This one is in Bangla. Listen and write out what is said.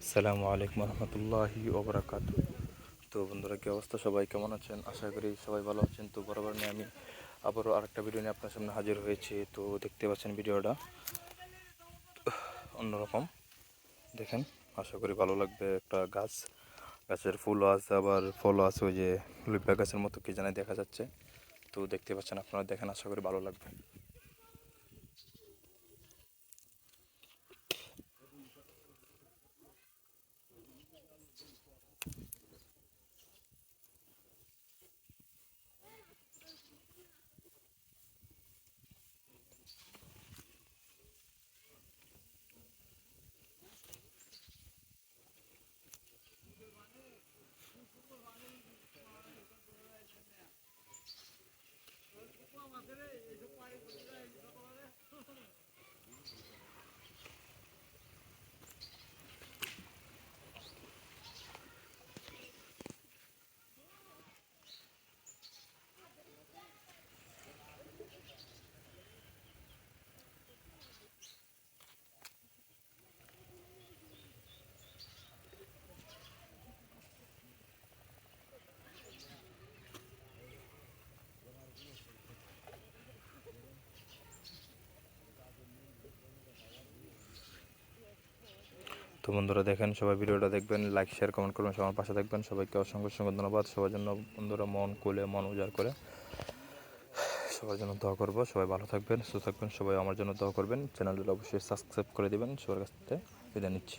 আসসালামু আলাইকুম রহমতুল্লাহি ওবরাকাতু। তো বন্ধুরা, কী অবস্থা? সবাই কেমন আছেন? আশা করি সবাই ভালো আছেন। তো বরাবর নিয়ে আমি আবারও আরেকটা ভিডিও নিয়ে আপনার সামনে হাজির হয়েছি। তো দেখতে পাচ্ছেন ভিডিওটা অন্যরকম, দেখেন, আশা করি ভালো লাগবে। একটা গাছের ফুলও আছে, আবার ফলও আছে, ওই যে লুব্বা গাছের মতো কি জানি দেখা যাচ্ছে। তো দেখতে পাচ্ছেন, আপনারা দেখেন, আশা করি ভালো লাগবে। তো বন্ধুরা দেখেন, সবাই ভিডিওটা দেখবেন, লাইক শেয়ার কমেন্ট করবেন, সবার পাশে দেখবেন। সবাইকে অসংখ্য অসংখ্য ধন্যবাদ। সবার জন্য বন্ধুরা মন খুলে, মন উজাড় করে সবার জন্য দোয়া করবো। সবাই ভালো থাকবেন, সুস্থ থাকবেন। সবাই আমার জন্য দোয়া করবেন। চ্যানেলটা অবশ্যই সাবস্ক্রাইব করে দেবেন। সবার কাছ থেকে বিদায় নিচ্ছি।